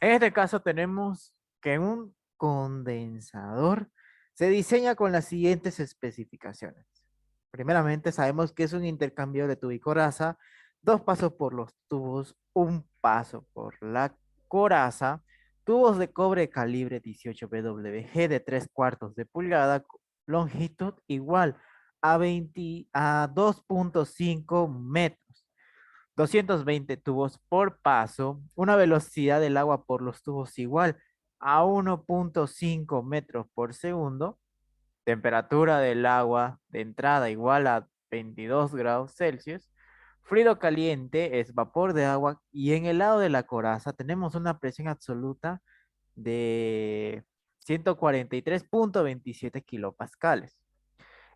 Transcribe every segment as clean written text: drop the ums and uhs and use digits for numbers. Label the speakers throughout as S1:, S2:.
S1: En este caso tenemos que un condensador se diseña con las siguientes especificaciones. Primeramente, sabemos que es un intercambio de tubo y coraza, dos pasos por los tubos, un paso por la coraza, tubos de cobre calibre 18 BWG de 3 cuartos de pulgada, longitud igual a 2.5 metros. 220 tubos por paso, una velocidad del agua por los tubos igual a 1.5 metros por segundo, temperatura del agua de entrada igual a 22 grados Celsius, fluido caliente es vapor de agua y en el lado de la coraza tenemos una presión absoluta de 143.27 kilopascales.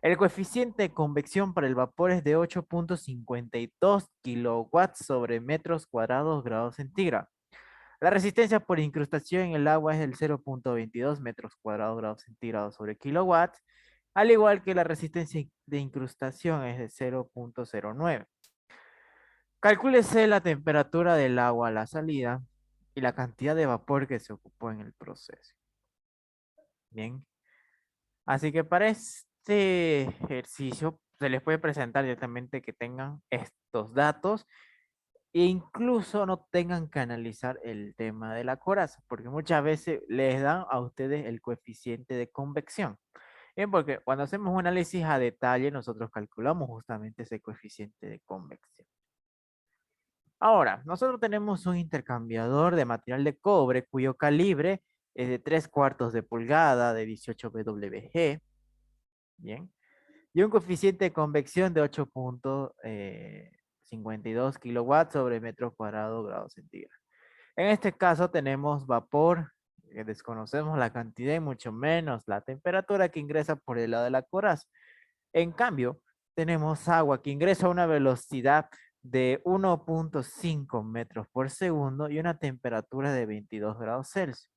S1: El coeficiente de convección para el vapor es de 8.52 kilowatts sobre metros cuadrados grados centígrados. La resistencia por incrustación en el agua es del 0.22 metros cuadrados grados centígrados sobre kilowatts, al igual que la resistencia de incrustación es de 0.09. Calcúlese la temperatura del agua a la salida y la cantidad de vapor que se ocupó en el proceso. Bien. Así que para este ejercicio se les puede presentar directamente que tengan estos datos e incluso no tengan que analizar el tema de la coraza, porque muchas veces les dan a ustedes el coeficiente de convección. Bien, porque cuando hacemos un análisis a detalle, nosotros calculamos justamente ese coeficiente de convección. Ahora, nosotros tenemos un intercambiador de material de cobre cuyo calibre es de 3 cuartos de pulgada de 18 BWG. Bien. Y un coeficiente de convección de 8.52 kilowatts sobre metro cuadrado grado centígrado. En este caso tenemos vapor, que desconocemos la cantidad y mucho menos la temperatura que ingresa por el lado de la coraza. En cambio, tenemos agua que ingresa a una velocidad de 1.5 metros por segundo y una temperatura de 22 grados Celsius.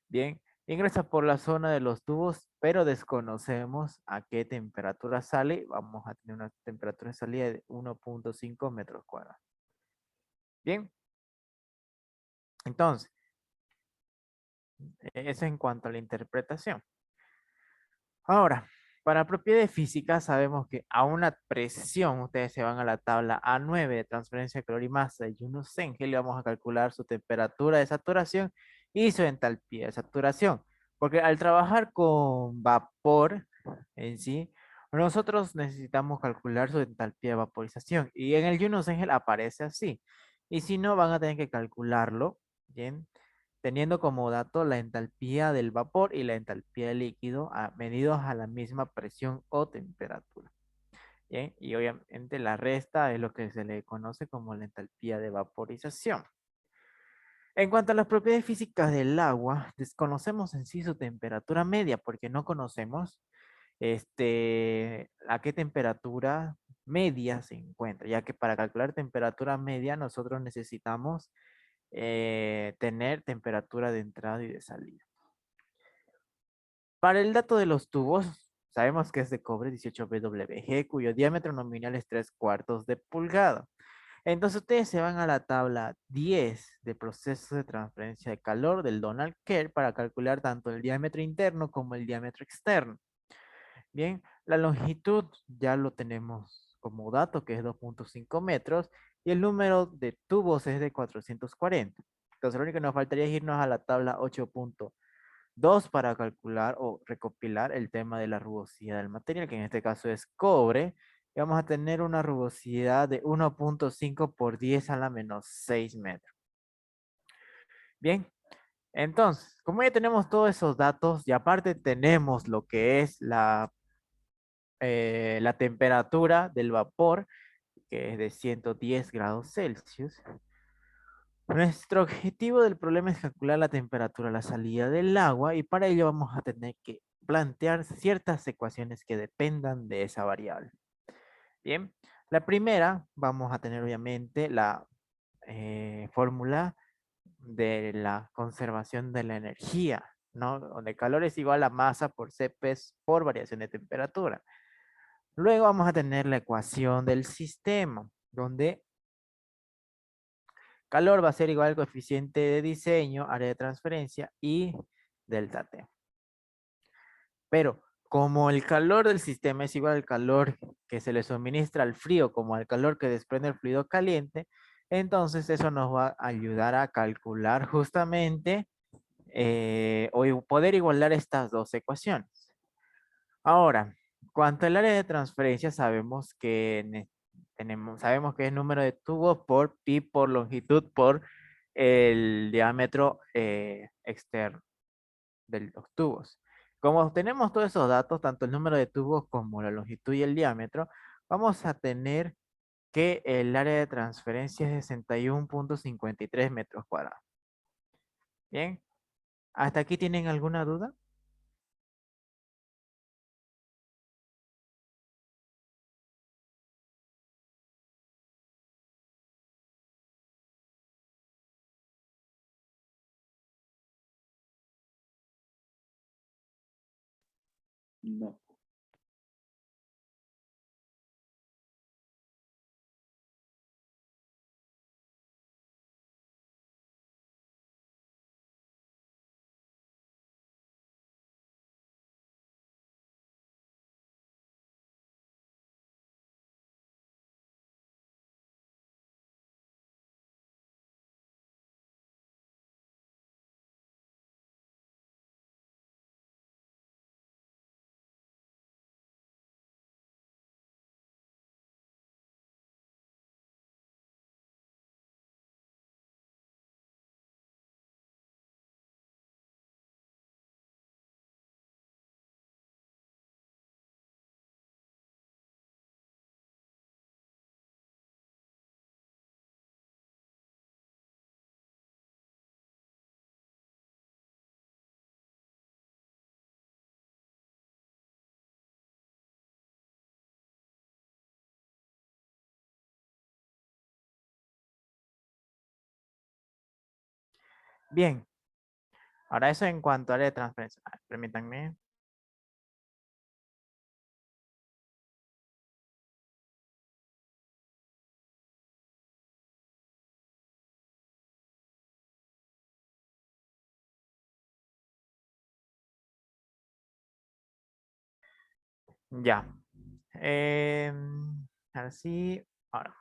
S1: Bien, ingresa por la zona de los tubos, pero desconocemos a qué temperatura sale. Vamos a tener una temperatura de salida de 1.5 metros cuadrados. Bien, entonces, eso en cuanto a la interpretación. Ahora, para propiedades físicas sabemos que a una presión, ustedes se van a la tabla A9 de transferencia de calor y masa de Yunus Engel y vamos a calcular su temperatura de saturación y su entalpía de saturación. Porque al trabajar con vapor en sí, nosotros necesitamos calcular su entalpía de vaporización y en el Yunus Engel aparece así. Y si no, van a tener que calcularlo, ¿bien? Teniendo como dato la entalpía del vapor y la entalpía del líquido medidos a la misma presión o temperatura. ¿Bien? Y obviamente la resta es lo que se le conoce como la entalpía de vaporización. En cuanto a las propiedades físicas del agua, desconocemos en sí su temperatura media porque no conocemos a qué temperatura media se encuentra, ya que para calcular temperatura media nosotros necesitamos tener temperatura de entrada y de salida. Para el dato de los tubos, sabemos que es de cobre 18 BWG, cuyo diámetro nominal es 3 cuartos de pulgada. Entonces ustedes se van a la tabla 10 de procesos de transferencia de calor del Donald Kerr para calcular tanto el diámetro interno como el diámetro externo. Bien, la longitud ya lo tenemos como dato, que es 2.5 metros, y el número de tubos es de 440. Entonces lo único que nos faltaría es irnos a la tabla 8.2 para calcular o recopilar el tema de la rugosidad del material, que en este caso es cobre, y vamos a tener una rugosidad de 1.5 por 10 a la menos 6 metros. Bien, entonces, como ya tenemos todos esos datos y aparte tenemos lo que es la temperatura del vapor, que es de 110 grados Celsius. Nuestro objetivo del problema es calcular la temperatura a la salida del agua y para ello vamos a tener que plantear ciertas ecuaciones que dependan de esa variable. Bien, la primera vamos a tener obviamente la fórmula de la conservación de la energía, ¿no? Donde calor es igual a masa por Cp por variación de temperatura. Luego vamos a tener la ecuación del sistema, donde Calor va a ser igual al coeficiente de diseño, área de transferencia y delta T. Pero como el calor del sistema es igual al calor que se le suministra al frío como al calor que desprende el fluido caliente, entonces eso nos va a ayudar a calcular justamente o poder igualar estas dos ecuaciones. Ahora, cuanto al área de transferencia, sabemos que es número de tubos por pi por longitud por el diámetro externo de los tubos. Como tenemos todos esos datos, tanto el número de tubos como la longitud y el diámetro, vamos a tener que el área de transferencia es 61,53 metros cuadrados. Bien, ¿hasta aquí tienen alguna duda?
S2: No.
S1: Bien, ahora eso en cuanto a área de transferencia. Permítanme. Ya. Así, ahora,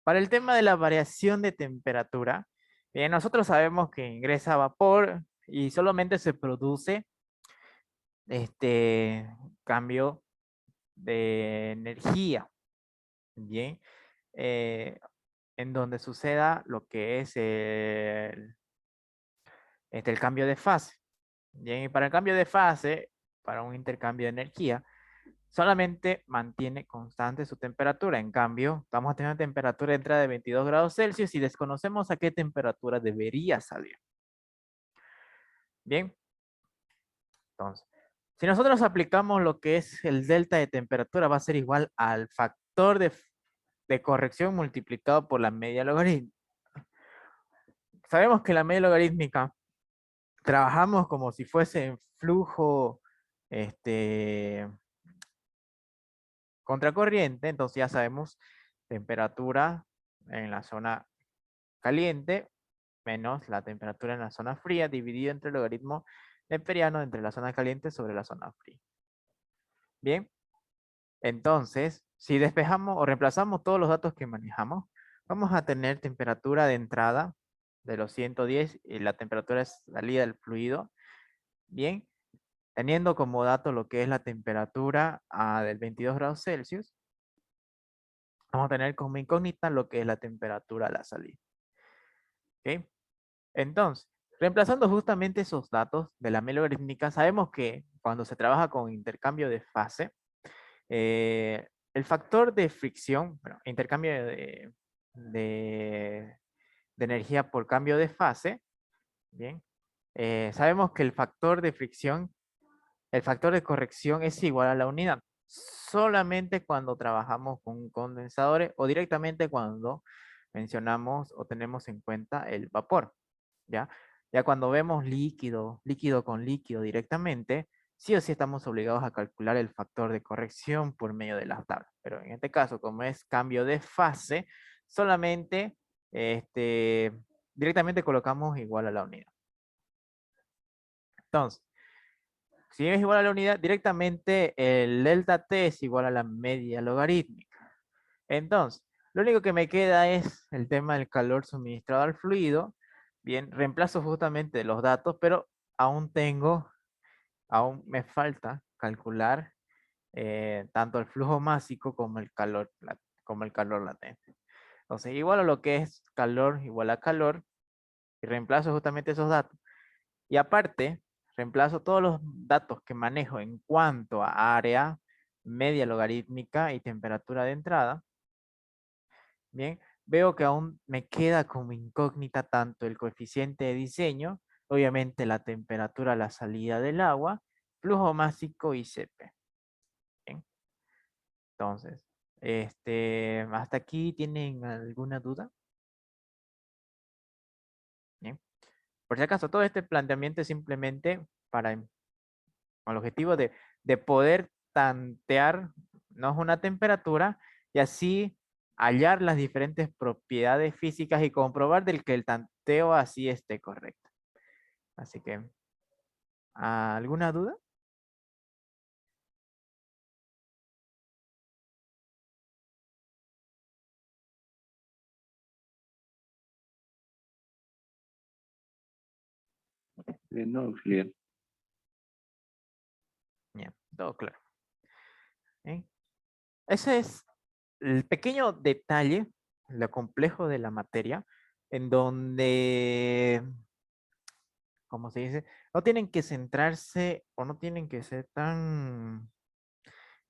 S1: para el tema de la variación de temperatura, bien, nosotros sabemos que ingresa vapor y solamente se produce este cambio de energía, bien, eh, en donde suceda lo que es el cambio de fase. Bien, y para el cambio de fase, para un intercambio de energía, solamente mantiene constante su temperatura. En cambio, vamos a tener una temperatura de entrada de 22 grados Celsius y desconocemos a qué temperatura debería salir. Bien, entonces, si nosotros aplicamos lo que es el delta de temperatura, va a ser igual al factor de corrección multiplicado por la media logarítmica. Sabemos que la media logarítmica trabajamos como si fuese en flujo este, contracorriente, entonces ya sabemos temperatura en la zona caliente menos la temperatura en la zona fría dividido entre el logaritmo neperiano entre la zona caliente sobre la zona fría. Bien, entonces, si despejamos o reemplazamos todos los datos que manejamos, vamos a tener temperatura de entrada de los 110 y la temperatura de salida del fluido. Bien, teniendo como dato lo que es la temperatura del 22 grados Celsius, vamos a tener como incógnita lo que es la temperatura a la salida. ¿Ok? Entonces, reemplazando justamente esos datos de la logarítmica, sabemos que cuando se trabaja con intercambio de fase, el factor de fricción, bueno, intercambio de, de energía por cambio de fase, bien, sabemos que el factor de fricción, el factor de corrección es igual a la unidad, solamente cuando trabajamos con condensadores o directamente cuando mencionamos o tenemos en cuenta el vapor. ¿Ya? Ya cuando vemos líquido, líquido con líquido directamente, sí o sí estamos obligados a calcular el factor de corrección por medio de las tablas. Pero en este caso, como es cambio de fase, solamente este, directamente colocamos igual a la unidad. Entonces, si es igual a la unidad, directamente el delta t es igual a la media logarítmica. Entonces, lo único que me queda es el tema del calor suministrado al fluido. Bien, reemplazo justamente los datos, pero aún me falta calcular tanto el flujo másico como como el calor latente. Entonces, igual a lo que es calor igual a calor, y reemplazo justamente esos datos. Y aparte, reemplazo todos los datos que manejo en cuanto a área, media logarítmica y temperatura de entrada. Bien, veo que aún me queda como incógnita tanto el coeficiente de diseño, obviamente la temperatura a la salida del agua, flujo másico y CP. Bien, entonces, hasta aquí tienen alguna duda. Bien, por si acaso, todo este planteamiento es simplemente con el objetivo de poder tantear, ¿no?, una temperatura y así hallar las diferentes propiedades físicas y comprobar del que el tanteo así esté correcto. Así que, ¿alguna duda?
S2: No, auxiliar.
S1: Bien, todo claro. Bien. Ese es el pequeño detalle, lo complejo de la materia, en donde, como se dice, no tienen que centrarse o no tienen que ser tan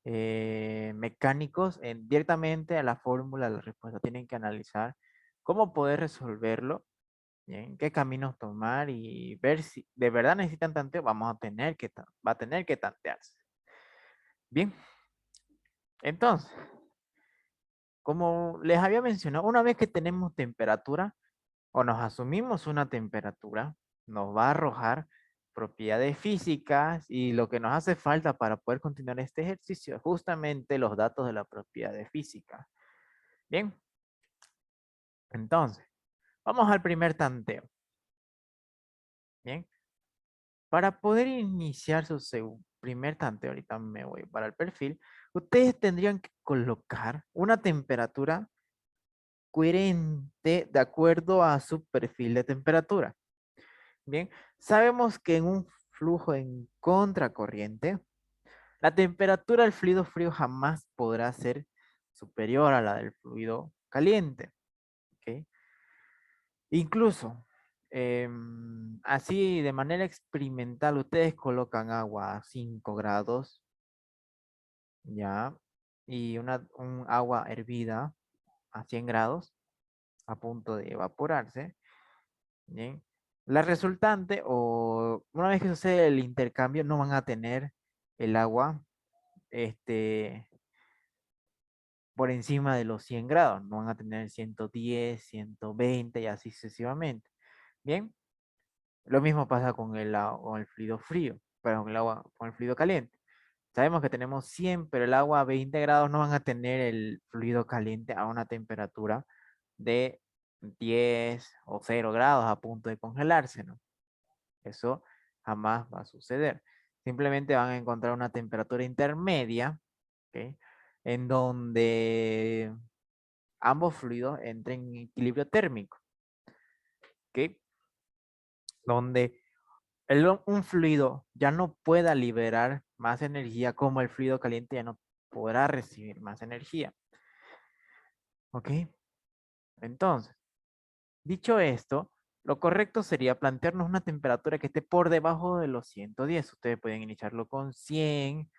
S1: mecánicos directamente a la fórmula, a la respuesta. Tienen que analizar cómo poder resolverlo, bien, qué caminos tomar y ver si de verdad necesitan tanteo. Va a tener que tantearse. Bien, entonces, como les había mencionado, una vez que tenemos temperatura o nos asumimos una temperatura, nos va a arrojar propiedades físicas y lo que nos hace falta para poder continuar este ejercicio es justamente los datos de la propiedad física. Bien, entonces, vamos al primer tanteo. Bien, para poder iniciar su primer tanteo, ahorita me voy para el perfil, ustedes tendrían que colocar una temperatura coherente de acuerdo a su perfil de temperatura. Bien, sabemos que en un flujo en contracorriente, la temperatura del fluido frío jamás podrá ser superior a la del fluido caliente. ¿Ok? Incluso, así de manera experimental, ustedes colocan agua a 5 grados, ¿ya? Y un agua hervida a 100 grados, a punto de evaporarse, ¿bien? La resultante, o una vez que sucede el intercambio, no van a tener el agua, por encima de los 100 grados, no van a tener 110, 120 y así sucesivamente. Bien, lo mismo pasa con con el fluido frío, pero con el agua, con el fluido caliente. Sabemos que tenemos 100, pero el agua a 20 grados no van a tener el fluido caliente a una temperatura de 10 o 0 grados a punto de congelarse, ¿no? Eso jamás va a suceder. Simplemente van a encontrar una temperatura intermedia, ¿ok?, en donde ambos fluidos entren en equilibrio térmico, ¿ok? Donde un fluido ya no pueda liberar más energía como el fluido caliente ya no podrá recibir más energía. ¿Ok? Entonces, dicho esto, lo correcto sería plantearnos una temperatura que esté por debajo de los 110. Ustedes pueden iniciarlo con 100,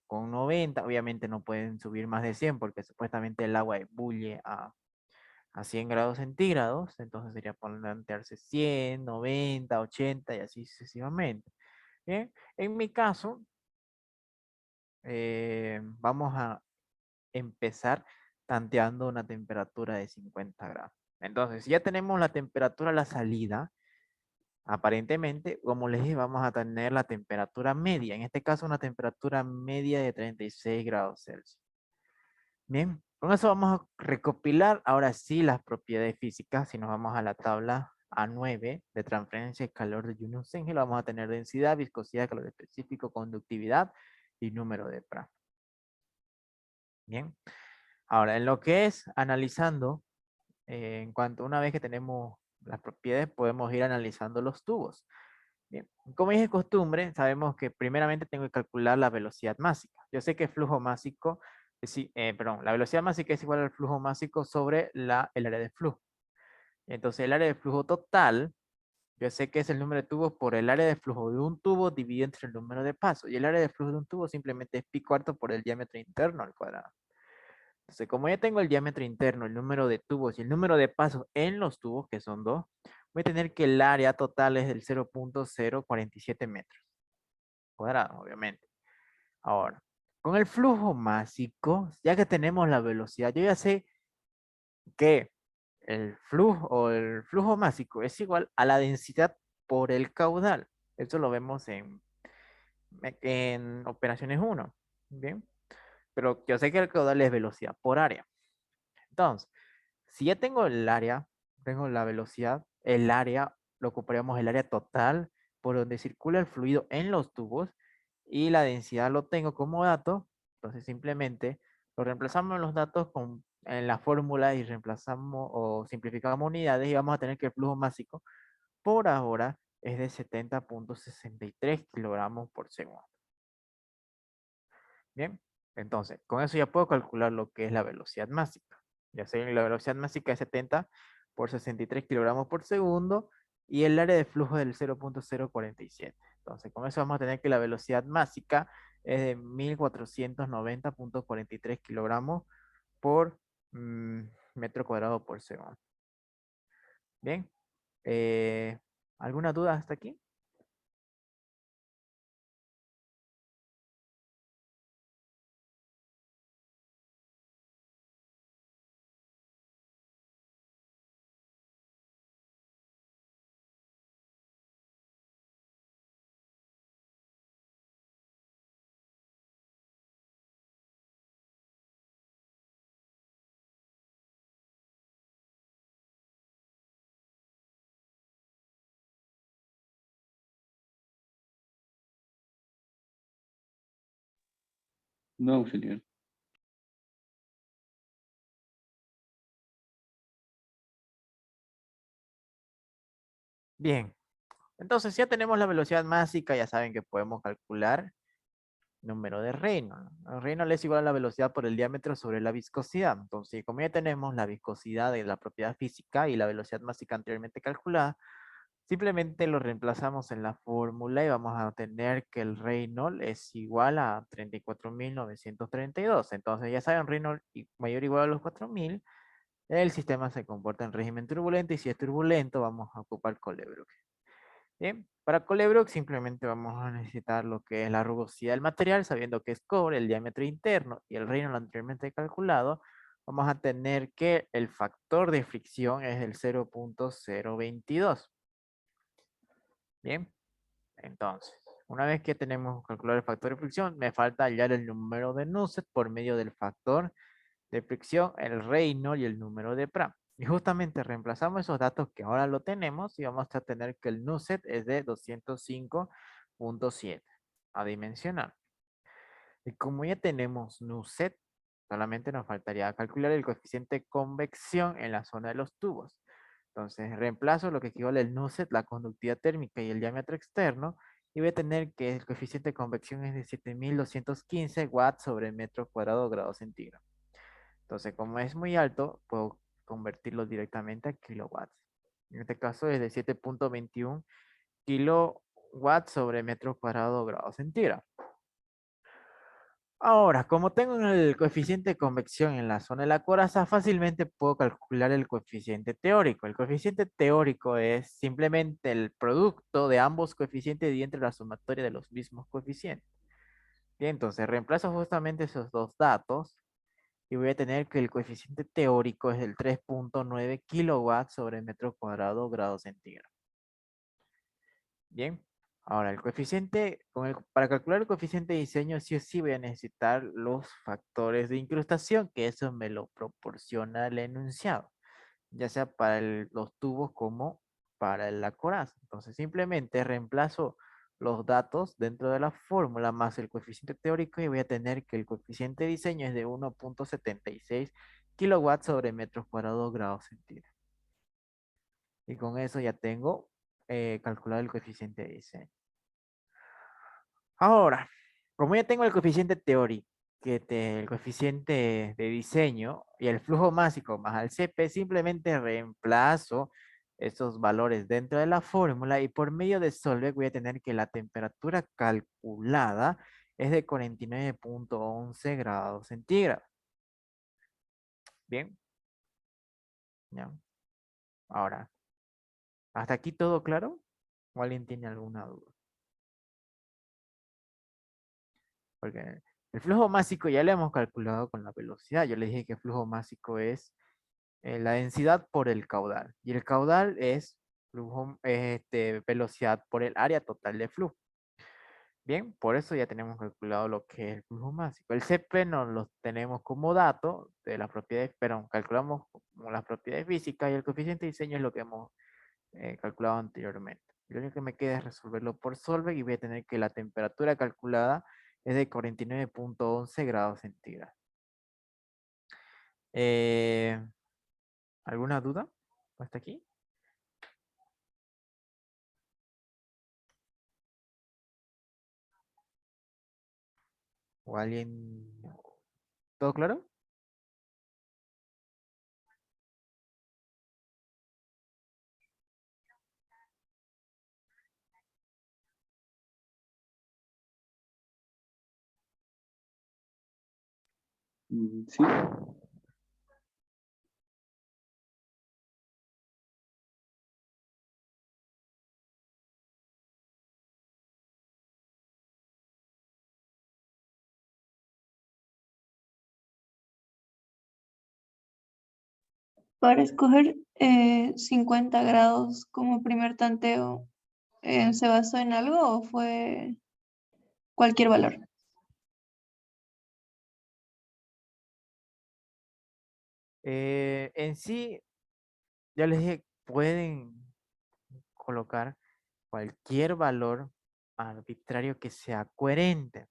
S1: con 90. Obviamente no pueden subir más de 100 porque supuestamente el agua ebulle a 100 grados centígrados. Entonces sería plantearse 100, 90, 80 y así sucesivamente. Bien, en mi caso, vamos a empezar tanteando una temperatura de 50 grados. Entonces, si ya tenemos la temperatura a la salida, aparentemente, como les dije, vamos a tener la temperatura media. En este caso, una temperatura media de 36 grados Celsius. Bien, con eso vamos a recopilar ahora sí las propiedades físicas. Si nos vamos a la tabla a 9 de transferencia de calor de Yunus-Engel, vamos a tener densidad, viscosidad, calor específico, conductividad y número de Prandtl. Bien. Ahora, en lo que es analizando, en cuanto una vez que tenemos las propiedades, podemos ir analizando los tubos. Bien, como es de costumbre, sabemos que primeramente tengo que calcular la velocidad másica. Yo sé que el flujo másico, perdón, la velocidad másica es igual al flujo másico sobre el área de flujo. Entonces, el área de flujo total, yo sé que es el número de tubos por el área de flujo de un tubo dividido entre el número de pasos. Y el área de flujo de un tubo simplemente es pi cuarto por el diámetro interno al cuadrado. Entonces, como ya tengo el diámetro interno, el número de tubos y el número de pasos en los tubos, que son 2, voy a tener que el área total es del 0.047 metros cuadrados, obviamente. Ahora, con el flujo másico, ya que tenemos la velocidad, yo ya sé que el flujo másico es igual a la densidad por el caudal. Esto lo vemos en operaciones 1. Bien, pero yo sé que el caudal es velocidad por área. Entonces, si ya tengo el área, tengo la velocidad, el área, lo ocuparíamos el área total por donde circula el fluido en los tubos y la densidad lo tengo como dato, entonces simplemente lo reemplazamos en los datos en la fórmula y reemplazamos o simplificamos unidades y vamos a tener que el flujo másico por ahora es de 70.63 kilogramos por segundo. Bien, entonces con eso ya puedo calcular lo que es la velocidad másica. Ya sé, la velocidad másica es 70 por 63 kilogramos por segundo y el área de flujo del 0.047. Entonces, con eso vamos a tener que la velocidad másica es de 1490.43 kilogramos por metro cuadrado por segundo. Bien, eh, ¿alguna duda hasta aquí?
S2: No, señor.
S1: Bien, entonces ya tenemos la velocidad másica, ya saben que podemos calcular número de Reynolds. Reynolds es igual a la velocidad por el diámetro sobre la viscosidad. Entonces, como ya tenemos la viscosidad de la propiedad física y la velocidad másica anteriormente calculada, simplemente lo reemplazamos en la fórmula y vamos a tener que el Reynolds es igual a 34.932. Entonces, ya saben, Reynolds mayor o igual a los 4.000, el sistema se comporta en régimen turbulento y si es turbulento, vamos a ocupar Colebrook. Bien, para Colebrook simplemente vamos a necesitar lo que es la rugosidad del material, sabiendo que es cobre, el diámetro interno y el reino lo anteriormente calculado, vamos a tener que el factor de fricción es el 0.022. Bien, entonces, una vez que tenemos calculado el factor de fricción, me falta hallar el número de Nusselt por medio del factor de fricción, el reino y el número de Pram. Y justamente reemplazamos esos datos que ahora lo tenemos y vamos a tener que el Nusselt es de 205.7 a dimensionar. Y como ya tenemos Nusselt, solamente nos faltaría calcular el coeficiente de convección en la zona de los tubos. Entonces reemplazo lo que equivale al Nusselt, la conductividad térmica y el diámetro externo, y voy a tener que el coeficiente de convección es de 7215 watts sobre metro cuadrado grado centígrado. Entonces, como es muy alto, puedo convertirlo directamente a kilowatts. En este caso es de 7.21 kilowatts sobre metro cuadrado grado centígrado. Ahora, como tengo el coeficiente de convección en la zona de la coraza, fácilmente puedo calcular el coeficiente teórico. El coeficiente teórico es simplemente el producto de ambos coeficientes y entre la sumatoria de los mismos coeficientes. Bien, entonces reemplazo justamente esos dos datos y voy a tener que el coeficiente teórico es del 3.9 kilowatts sobre metro cuadrado grado centígrado. Bien, ahora el coeficiente, para calcular el coeficiente de diseño, sí o sí voy a necesitar los factores de incrustación, que eso me lo proporciona el enunciado, ya sea para los tubos como para la coraza. Entonces simplemente reemplazo los datos dentro de la fórmula más el coeficiente teórico y voy a tener que el coeficiente de diseño es de 1,76 kilowatts sobre metros cuadrados grados centígrados. Y con eso ya tengo calculado el coeficiente de diseño. Ahora, como ya tengo el coeficiente teórico, el coeficiente de diseño y el flujo másico más al CP, simplemente reemplazo esos valores dentro de la fórmula y por medio de Solveig voy a tener que la temperatura calculada es de 49,11 grados centígrados. Bien, ya. Ahora, ¿hasta aquí todo claro? ¿O alguien tiene alguna duda? Porque el flujo másico ya lo hemos calculado con la velocidad. Yo le dije que el flujo másico es la densidad por el caudal. Y el caudal es velocidad por el área total de flujo. Bien, por eso ya tenemos calculado lo que es el flujo másico. El CP nos lo tenemos como dato de las propiedades, pero calculamos como las propiedades físicas y el coeficiente de diseño es lo que hemos calculado anteriormente. Lo único que me queda es resolverlo por Solveig y voy a tener que la temperatura calculada es de 49,11 grados centígrados. Eh, ¿Alguna duda hasta aquí? ¿O alguien? ¿Todo claro?
S2: Sí.
S3: Para escoger 50 grados como primer tanteo, ¿se basó en algo o fue cualquier valor?
S1: En sí, ya les dije, pueden colocar cualquier valor arbitrario que sea coherente.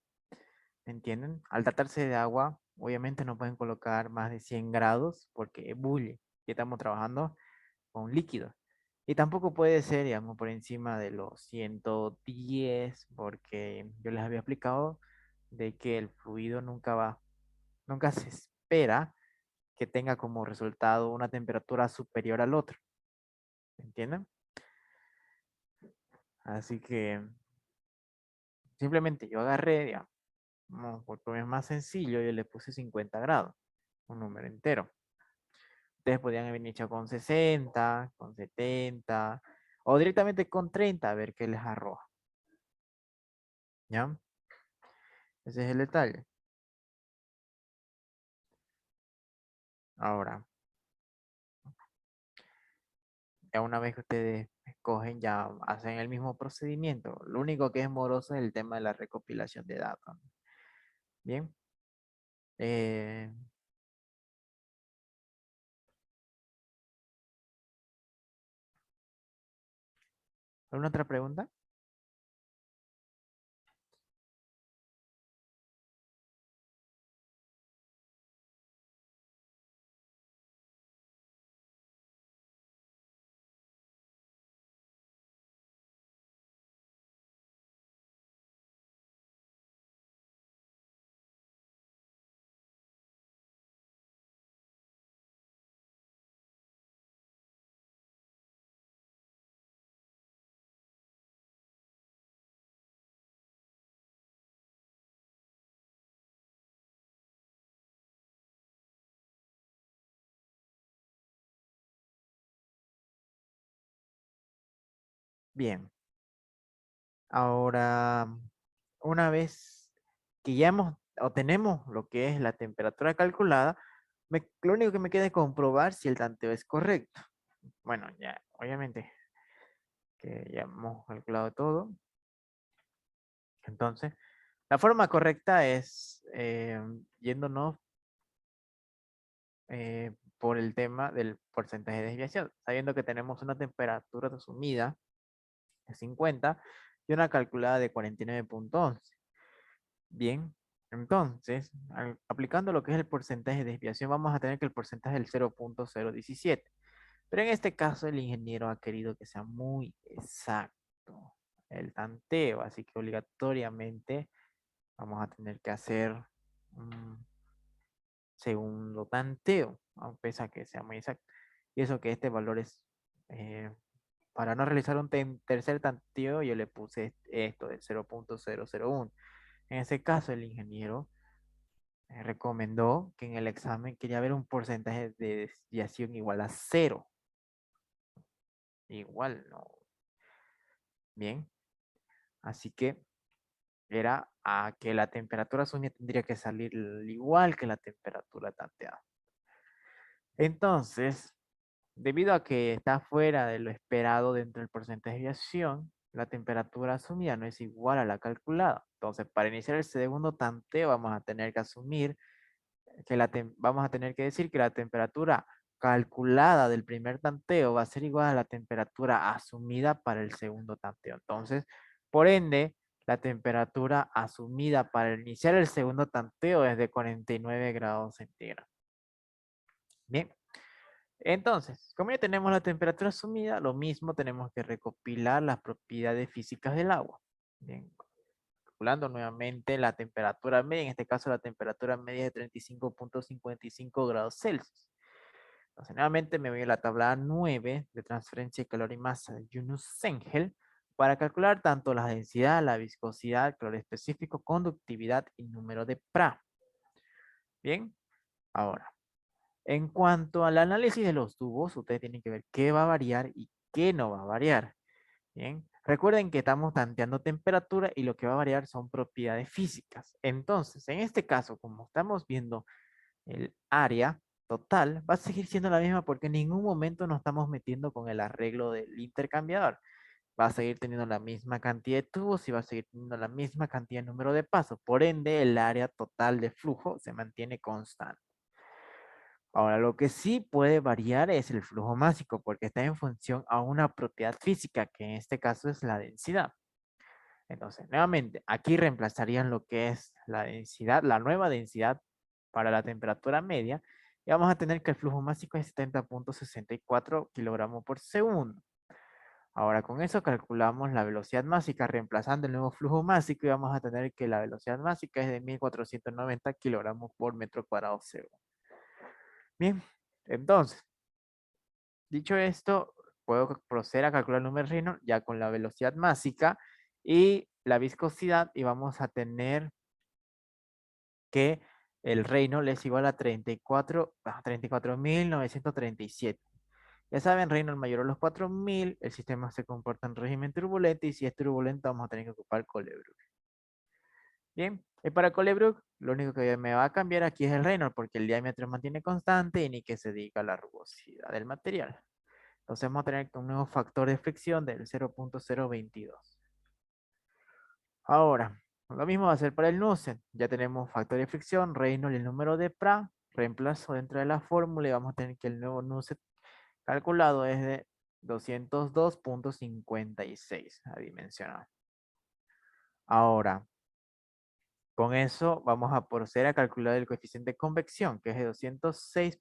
S1: ¿Entienden? Al tratarse de agua, obviamente no pueden colocar más de 100 grados porque ebullie. Y estamos trabajando con líquidos. Y tampoco puede ser, digamos, por encima de los 110 porque yo les había explicado de que el fluido nunca se espera que tenga como resultado una temperatura superior al otro. ¿Entienden? Así que simplemente yo agarré, digamos, porque es más sencillo, yo le puse 50 grados, un número entero. Ustedes podrían haber hecho con 60, con 70 o directamente con 30 a ver qué les arroja. ¿Ya? Ese es el detalle. Ahora, ya una vez que ustedes escogen, ya hacen el mismo procedimiento. Lo único que es moroso es el tema de la recopilación de datos. Bien. Eh, ¿Alguna otra pregunta? Bien. Ahora, una vez que ya hemos o tenemos lo que es la temperatura calculada, lo único que me queda es comprobar si el tanteo es correcto. Bueno, ya, obviamente que ya hemos calculado todo. Entonces, la forma correcta es yéndonos por el tema del porcentaje de desviación, sabiendo que tenemos una temperatura asumida de 50 y una calculada de 49.11. Bien, entonces, aplicando lo que es el porcentaje de desviación, vamos a tener que el porcentaje es el 0.017. Pero en este caso el ingeniero ha querido que sea muy exacto el tanteo, así que obligatoriamente vamos a tener que hacer un segundo tanteo, a pesar que sea muy exacto. Y eso que este valor es, para no realizar un tercer tanteo, yo le puse esto de 0.001. En ese caso, el ingeniero recomendó que en el examen quería ver un porcentaje de desviación igual a 0. Igual, no. Bien, así que era a que la temperatura asumida tendría que salir igual que la temperatura tanteada. Entonces, debido a que está fuera de lo esperado dentro del porcentaje de desviación, la temperatura asumida no es igual a la calculada. Entonces, para iniciar el segundo tanteo vamos a tener que asumir que vamos a tener que decir que la temperatura calculada del primer tanteo va a ser igual a la temperatura asumida para el segundo tanteo. Entonces, por ende, la temperatura asumida para iniciar el segundo tanteo es de 49 grados centígrados. Bien. Entonces, como ya tenemos la temperatura asumida, lo mismo tenemos que recopilar las propiedades físicas del agua. Bien, calculando nuevamente la temperatura media, en este caso la temperatura media es de 35.55 grados Celsius. Entonces, nuevamente me voy a la tabla 9 de transferencia de calor y masa de Yunus-Engel para calcular tanto la densidad, la viscosidad, calor específico, conductividad y número de Pra. Bien, ahora. En cuanto al análisis de los tubos, ustedes tienen que ver qué va a variar y qué no va a variar. Bien, recuerden que estamos tanteando temperatura y lo que va a variar son propiedades físicas. Entonces, en este caso, como estamos viendo el área total, va a seguir siendo la misma porque en ningún momento nos estamos metiendo con el arreglo del intercambiador. Va a seguir teniendo la misma cantidad de tubos y va a seguir teniendo la misma cantidad de número de pasos. Por ende, el área total de flujo se mantiene constante. Ahora, lo que sí puede variar es el flujo másico, porque está en función a una propiedad física, que en este caso es la densidad. Entonces, nuevamente, aquí reemplazarían lo que es la densidad, la nueva densidad para la temperatura media, y vamos a tener que el flujo másico es 70.64 kilogramos por segundo. Ahora, con eso calculamos la velocidad másica, reemplazando el nuevo flujo másico, y vamos a tener que la velocidad másica es de 1490 kilogramos por metro cuadrado segundo. Bien, entonces, dicho esto, puedo proceder a calcular el número de Reynolds ya con la velocidad másica y la viscosidad, y vamos a tener que el Reynolds es igual a 34.937. Ya saben, Reynolds mayor a los 4000, el sistema se comporta en régimen turbulento y si es turbulento vamos a tener que ocupar Colebrook. Bien, y para Colebrook lo único que me va a cambiar aquí es el Reynolds porque el diámetro mantiene constante y ni que se diga la rugosidad del material. Entonces vamos a tener un nuevo factor de fricción del 0.022. Ahora, lo mismo va a ser para el Knudsen. Ya tenemos factor de fricción, Reynolds y el número de Pra. Reemplazo dentro de la fórmula y vamos a tener que el nuevo Knudsen calculado es de 202.56 adimensional. Ahora, con eso vamos a proceder a calcular el coeficiente de convección, que es de 206.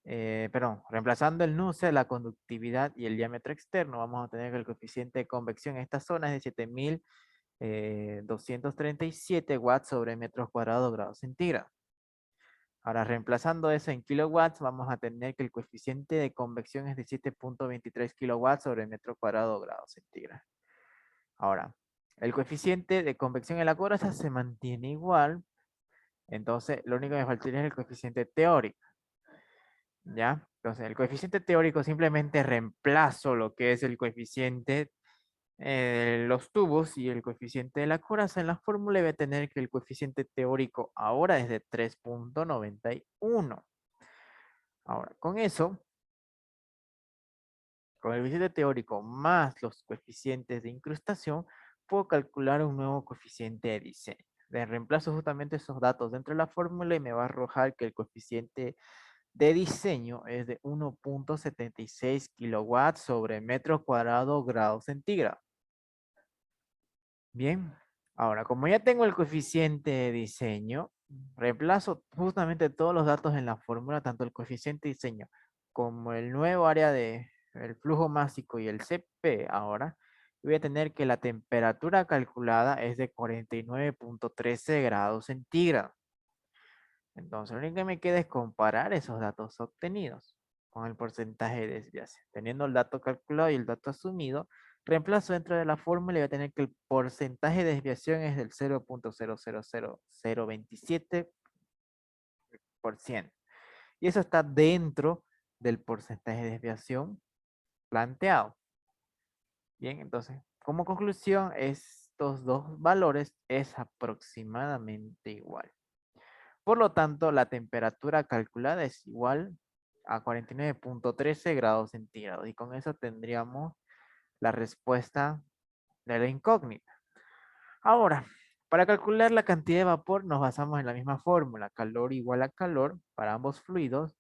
S1: Reemplazando el nuce, la conductividad y el diámetro externo, vamos a tener que el coeficiente de convección en esta zona es de 7237 watts sobre metros cuadrados grados centígrados. Ahora, reemplazando eso en kilowatts, vamos a tener que el coeficiente de convección es de 7.23 kilowatts sobre metro cuadrado grados centígrados. Ahora, el coeficiente de convección en la coraza se mantiene igual, entonces lo único que me faltaría es el coeficiente teórico. ¿Ya? Entonces, el coeficiente teórico simplemente reemplazo lo que es el coeficiente de los tubos y el coeficiente de la coraza en la fórmula y voy a tener que el coeficiente teórico ahora es de 3.91. Ahora, con eso, con el coeficiente teórico más los coeficientes de incrustación, puedo calcular un nuevo coeficiente de diseño. Le reemplazo justamente esos datos dentro de la fórmula y me va a arrojar que el coeficiente de diseño es de 1.76 kilowatts sobre metro cuadrado grado centígrado. Bien, ahora como ya tengo el coeficiente de diseño, reemplazo justamente todos los datos en la fórmula, tanto el coeficiente de diseño como el nuevo área de el flujo másico y el CP ahora. Voy a tener que la temperatura calculada es de 49.13 grados centígrados. Entonces, lo único que me queda es comparar esos datos obtenidos con el porcentaje de desviación. Teniendo el dato calculado y el dato asumido, reemplazo dentro de la fórmula y voy a tener que el porcentaje de desviación es del 0.000027%. Y eso está dentro del porcentaje de desviación planteado. Bien, entonces, como conclusión, estos dos valores es aproximadamente igual. Por lo tanto, la temperatura calculada es igual a 49.13 grados centígrados. Y con eso tendríamos la respuesta de la incógnita. Ahora, para calcular la cantidad de vapor nos basamos en la misma fórmula. Calor igual a calor para ambos fluidos.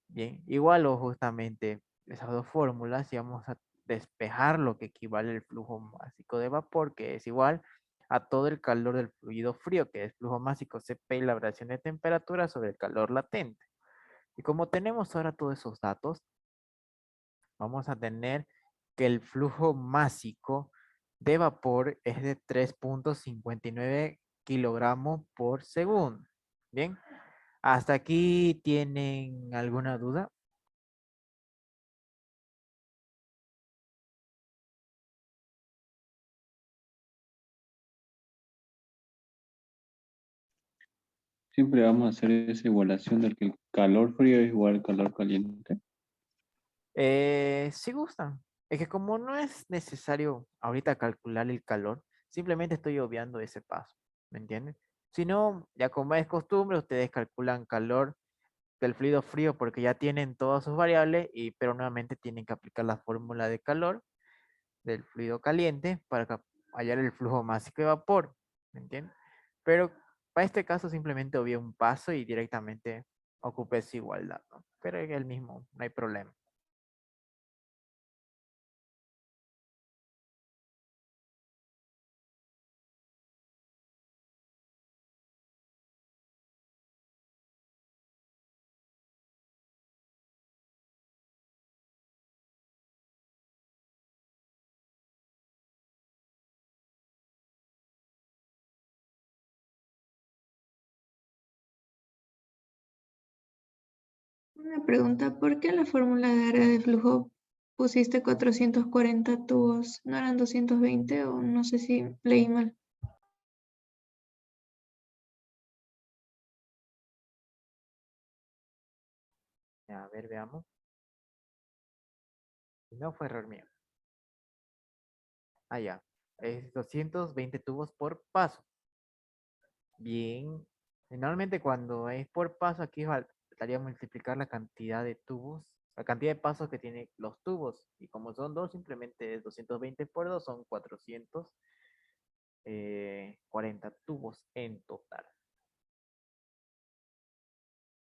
S1: Bien, igualo justamente esas dos fórmulas y vamos a despejar lo que equivale al flujo másico de vapor, que es igual a todo el calor del fluido frío, que es flujo másico Cp y la variación de temperatura sobre el calor latente. Y como tenemos ahora todos esos datos, vamos a tener que el flujo másico de vapor es de 3.59 kilogramos por segundo. Bien, ¿hasta aquí tienen alguna duda?
S2: Siempre vamos a hacer esa igualación del que el calor frío es igual al calor caliente.
S1: Si gustan. Es que como no es necesario ahorita calcular el calor, simplemente estoy obviando ese paso. ¿Me entienden? Si no, ya como es costumbre, ustedes calculan calor del fluido frío porque ya tienen todas sus variables, pero nuevamente tienen que aplicar la fórmula de calor del fluido caliente para hallar el flujo másico de vapor. ¿Me entienden? Pero para este caso simplemente obvié un paso y directamente ocupé esa igualdad, ¿no? Pero es el mismo, no hay problema.
S3: Una pregunta, ¿por qué en la fórmula de área de flujo pusiste 440 tubos? ¿No eran 220 o no sé si leí mal?
S1: A ver, veamos. No fue error mío. Ah, ya. Es 220 tubos por paso. Bien. Normalmente cuando es por paso, aquí faltaría multiplicar la cantidad de tubos, la cantidad de pasos que tienen los tubos. Y como son dos, simplemente es 220 por 2, son 440 tubos en total.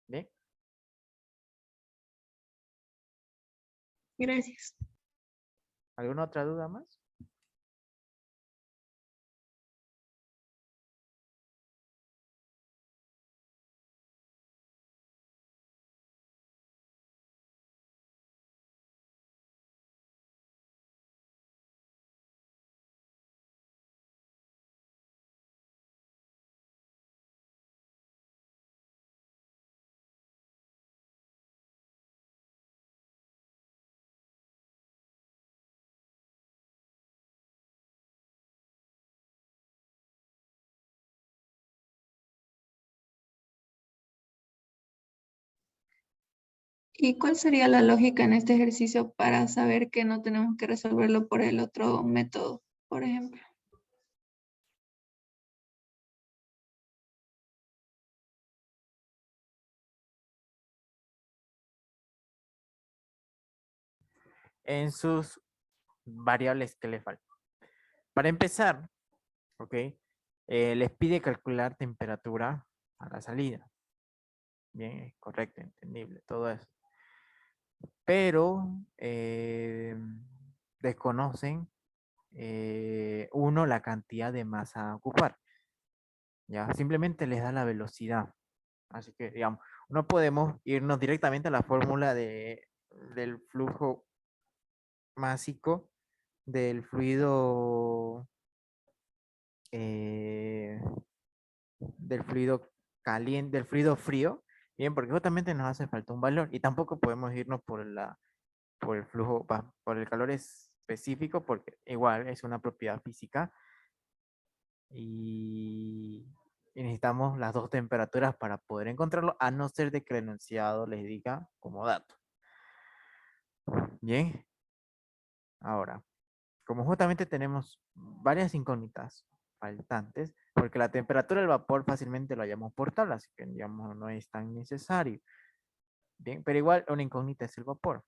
S1: ¿Bien?
S3: Gracias.
S1: ¿Alguna otra duda más?
S3: ¿Y cuál sería la lógica en este ejercicio para saber que no tenemos que resolverlo por el otro método, por ejemplo?
S1: En sus variables que le faltan. Para empezar, ¿ok? Les pide calcular temperatura a la salida. Bien, es correcto, entendible, todo eso. Pero desconocen, uno, la cantidad de masa a ocupar. ¿Ya? Simplemente les da la velocidad. Así que, digamos, no podemos irnos directamente a la fórmula del flujo másico del fluido, eh, del fluido caliente, del fluido frío, bien, porque justamente nos hace falta un valor y tampoco podemos irnos por el flujo, por el calor específico, porque igual es una propiedad física y necesitamos las dos temperaturas para poder encontrarlo, a no ser de que el enunciado les diga como dato. Bien, ahora, como justamente tenemos varias incógnitas faltantes, porque la temperatura del vapor fácilmente lo hallamos por tabla, así que digamos no es tan necesario. Bien, pero igual una incógnita es el vapor,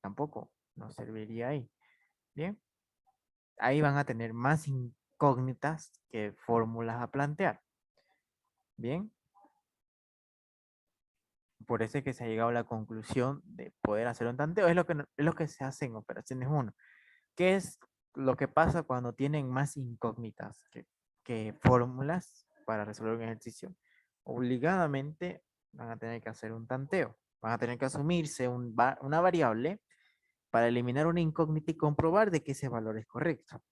S1: tampoco nos serviría ahí. Bien, ahí van a tener más incógnitas que fórmulas a plantear. Bien, por eso es que se ha llegado a la conclusión de poder hacer un tanteo. Es lo que se hace en operaciones 1. ¿Qué es lo que pasa cuando tienen más incógnitas que fórmulas para resolver un ejercicio? Obligadamente van a tener que hacer un tanteo. Van a tener que asumirse una variable para eliminar una incógnita y comprobar de que ese valor es correcto.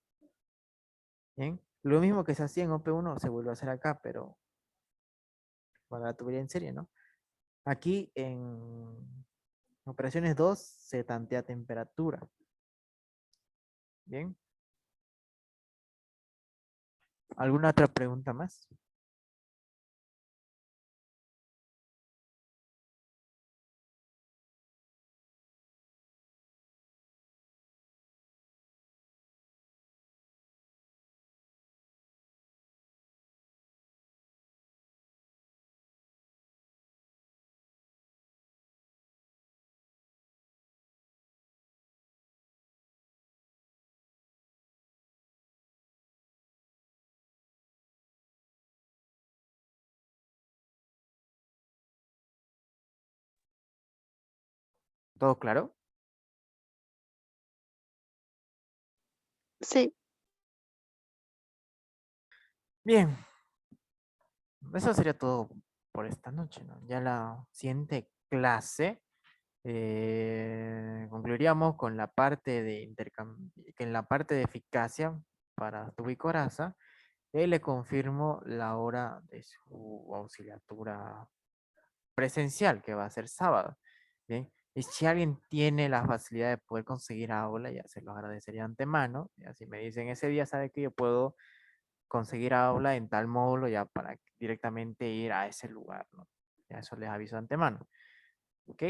S1: ¿Bien? Lo mismo que se hacía en OP1 se vuelve a hacer acá, pero para la tubería en serie, ¿no? Aquí en operaciones 2 se tantea temperatura. Bien. ¿Alguna otra pregunta más? ¿Todo claro?
S4: Sí,
S1: Bien, eso sería todo por esta noche, ¿no? Ya la siguiente clase concluiríamos con la parte de que en la parte de eficacia para tubo y coraza, y le confirmo la hora de su auxiliatura presencial, que va a ser sábado. Bien, y si alguien tiene la facilidad de poder conseguir aula, ya se los agradecería de antemano. Y así me dicen ese día, sabe que yo puedo conseguir aula en tal módulo ya para directamente ir a ese lugar, ¿no? Ya eso les aviso de antemano. ¿Ok?